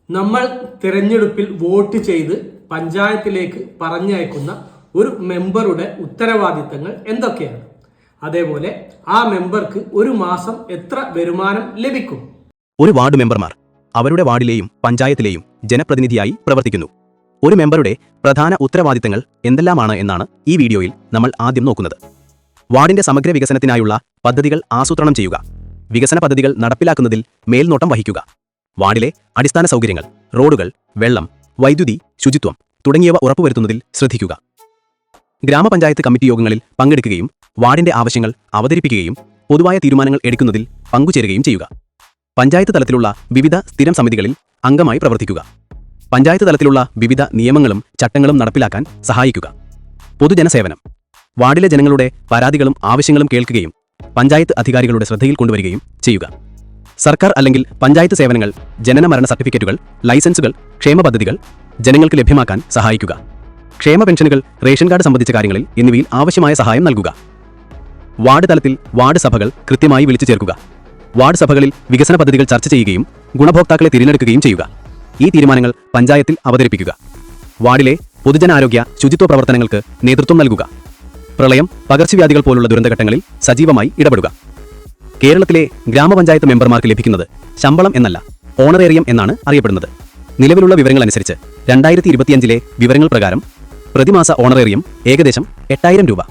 നമ്മൾ തിരഞ്ഞെടുപ്പിൽ വോട്ട് ചെയ്ത് പഞ്ചായത്തിലേക്ക് പറഞ്ഞയക്കുന്ന ഒരു മെമ്പറുടെ ഉത്തരവാദിത്തങ്ങൾ എന്തൊക്കെയാണ്? അതേപോലെ ആ മെമ്പർക്ക് ഒരു മാസം എത്ര വരുമാനം ലഭിക്കും? ഒരു വാർഡ് മെമ്പർമാർ അവരുടെ വാർഡിലെയും പഞ്ചായത്തിലെയും ജനപ്രതിനിധിയായി പ്രവർത്തിക്കുന്നു. ഒരു മെമ്പറുടെ പ്രധാന ഉത്തരവാദിത്തങ്ങൾ എന്തെല്ലാമാണ് എന്നാണ് ഈ വീഡിയോയിൽ നമ്മൾ ആദ്യം നോക്കുന്നത്. വാർഡിന്റെ സമഗ്ര വികസനത്തിനായുള്ള പദ്ധതികൾ ആസൂത്രണം ചെയ്യുക, വികസന പദ്ധതികൾ നടപ്പിലാക്കുന്നതിൽ മേൽനോട്ടം വഹിക്കുക, വാർഡിലെ അടിസ്ഥാന സൗകര്യങ്ങൾ, റോഡുകൾ, വെള്ളം, വൈദ്യുതി, ശുചിത്വം തുടങ്ങിയവ ഉറപ്പുവരുത്തുന്നതിൽ ശ്രദ്ധിക്കുക. ഗ്രാമപഞ്ചായത്ത് കമ്മിറ്റി യോഗങ്ങളിൽ പങ്കെടുക്കുകയും വാർഡിന്റെ ആവശ്യങ്ങൾ അവതരിപ്പിക്കുകയും പൊതുവായ തീരുമാനങ്ങൾ എടുക്കുന്നതിൽ പങ്കുചേരുകയും ചെയ്യുക. പഞ്ചായത്ത് തലത്തിലുള്ള വിവിധ സ്ഥിരം സമിതികളിൽ അംഗമായി പ്രവർത്തിക്കുക. പഞ്ചായത്ത് തലത്തിലുള്ള വിവിധ നിയമങ്ങളും ചട്ടങ്ങളും നടപ്പിലാക്കാൻ സഹായിക്കുക. പൊതുജനസേവനം വാർഡിലെ ജനങ്ങളുടെ പരാതികളും ആവശ്യങ്ങളും കേൾക്കുകയും പഞ്ചായത്ത് അധികാരികളുടെ ശ്രദ്ധയിൽ കൊണ്ടുവരികയും ചെയ്യുക. സർക്കാർ അല്ലെങ്കിൽ പഞ്ചായത്ത് സേവനങ്ങൾ, ജനന മരണ സർട്ടിഫിക്കറ്റുകൾ, ലൈസൻസുകൾ, ക്ഷേമ പദ്ധതികൾ ജനങ്ങൾക്ക് ലഭ്യമാക്കാൻ സഹായിക്കുക. ക്ഷേമ പെൻഷനുകൾ, റേഷൻ കാർഡ് സംബന്ധിച്ച കാര്യങ്ങളിൽ എന്നിവയിൽ ആവശ്യമായ സഹായം നൽകുക. വാർഡ് തലത്തിൽ വാർഡ് സഭകൾ കൃത്യമായി വിളിച്ചു ചേർക്കുക. വാർഡ് സഭകളിൽ വികസന പദ്ധതികൾ ചർച്ച ചെയ്യുകയും ഗുണഭോക്താക്കളെ തിരഞ്ഞെടുക്കുകയും ചെയ്യുക. ഈ തീരുമാനങ്ങൾ പഞ്ചായത്തിൽ അവതരിപ്പിക്കുക. വാർഡിലെ പൊതുജനാരോഗ്യ ശുചിത്വ പ്രവർത്തനങ്ങൾക്ക് നേതൃത്വം നൽകുക. പ്രളയം, പകർച്ചവ്യാധികൾ പോലുള്ള ദുരന്തഘട്ടങ്ങളിൽ സജീവമായി ഇടപെടുക. കേരളത്തിലെ ഗ്രാമപഞ്ചായത്ത് മെമ്പർമാർക്ക് ലഭിക്കുന്നത് ശമ്പളം എന്നല്ല, ഓണറേറിയം എന്നാണ് അറിയപ്പെടുന്നത്. നിലവിലുള്ള വിവരങ്ങളനുസരിച്ച് 2025 വിവരങ്ങൾ പ്രകാരം പ്രതിമാസ ഓണറേറിയം ഏകദേശം 8000 രൂപ.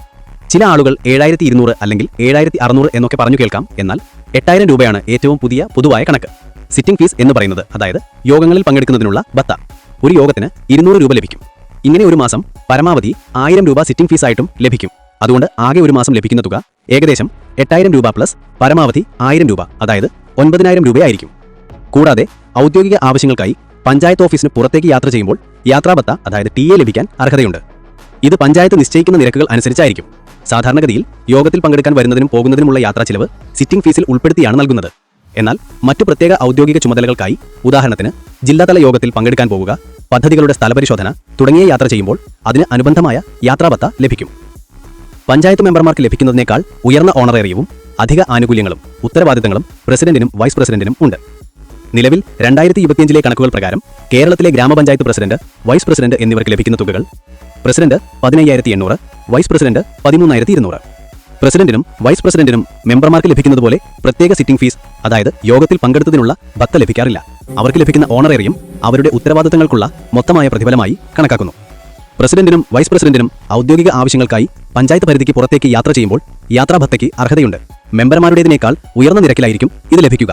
ചില ആളുകൾ 7200 അല്ലെങ്കിൽ 7600 എന്നൊക്കെ പറഞ്ഞു കേൾക്കാം. എന്നാൽ 8000 രൂപയാണ് ഏറ്റവും പുതിയ പൊതുവായ കണക്ക്. സിറ്റിംഗ് ഫീസ് എന്ന് പറയുന്നത്, അതായത് യോഗങ്ങളിൽ പങ്കെടുക്കുന്നതിനുള്ള ബത്ത, ഒരു യോഗത്തിന് 200 രൂപ ലഭിക്കും. ഇങ്ങനെ ഒരു മാസം പരമാവധി 1000 രൂപ സിറ്റിംഗ് ഫീസായിട്ടും ലഭിക്കും. അതുകൊണ്ട് ആകെ ഒരു മാസം ലഭിക്കുന്ന തുക ഏകദേശം 8000 രൂപ പ്ലസ് പരമാവധി 1000 രൂപ, അതായത് 9000 രൂപയായിരിക്കും. കൂടാതെ ഔദ്യോഗിക ആവശ്യങ്ങൾക്കായി പഞ്ചായത്ത് ഓഫീസിന് പുറത്തേക്ക് യാത്ര ചെയ്യുമ്പോൾ യാത്രാബത്ത, അതായത് TA ലഭിക്കാൻ അർഹതയുണ്ട്. ഇത് പഞ്ചായത്ത് നിശ്ചയിക്കുന്ന നിരക്കുകൾ അനുസരിച്ചായിരിക്കും. സാധാരണഗതിയിൽ യോഗത്തിൽ പങ്കെടുക്കാൻ വരുന്നതിനും പോകുന്നതിനുമുള്ള യാത്രാ ചിലവ് സിറ്റിംഗ് ഫീസിൽ ഉൾപ്പെടുത്തിയാണ് നൽകുന്നത്. എന്നാൽ മറ്റു പ്രത്യേക ഔദ്യോഗിക ചുമതലകൾക്കായി, ഉദാഹരണത്തിന് ജില്ലാതല യോഗത്തിൽ പങ്കെടുക്കാൻ പോകുക, പദ്ധതികളുടെ സ്ഥലപരിശോധന തുടങ്ങിയ യാത്ര ചെയ്യുമ്പോൾ അതിന് അനുബന്ധമായ യാത്രാബത്ത ലഭിക്കും. പഞ്ചായത്ത് മെമ്പർമാർക്ക് ലഭിക്കുന്നതിനേക്കാൾ ഉയർന്ന ഓണറേറിയവും അധിക ആനുകൂല്യങ്ങളും ഉത്തരവാദിത്തങ്ങളും പ്രസിഡന്റിനും വൈസ് പ്രസിഡന്റിനും ഉണ്ട്. നിലവിൽ 2025 കണക്കുകൾ പ്രകാരം കേരളത്തിലെ ഗ്രാമപഞ്ചായത്ത് പ്രസിഡന്റ്, വൈസ് പ്രസിഡന്റ് എന്നിവർക്ക് ലഭിക്കുന്ന തുകകൾ: പ്രസിഡന്റ് 15800, വൈസ് പ്രസിഡന്റ് 13200. പ്രസിഡന്റിനും വൈസ് പ്രസിഡന്റിനും മെമ്പർമാർക്ക് ലഭിക്കുന്നതുപോലെ പ്രത്യേക സിറ്റിംഗ് ഫീസ്, അതായത് യോഗത്തിൽ പങ്കെടുത്തതിനുള്ള ബത്ത ലഭിക്കാറില്ല. അവർക്ക് ലഭിക്കുന്ന ഓണറേറിയം അവരുടെ ഉത്തരവാദിത്തങ്ങൾക്കുള്ള മൊത്തമായ പ്രതിഫലമായി കണക്കാക്കുന്നു. പ്രസിഡന്റിനും വൈസ് പ്രസിഡന്റിനും ഔദ്യോഗിക ആവശ്യങ്ങൾക്കായി പഞ്ചായത്ത് പരിധിക്ക് പുറത്തേക്ക് യാത്ര ചെയ്യുമ്പോൾ യാത്രാഭത്തയ്ക്ക് അർഹതയുണ്ട്. മെമ്പർമാരുടേതിനേക്കാൾ ഉയർന്ന നിരക്കിലായിരിക്കും ഇത് ലഭിക്കുക.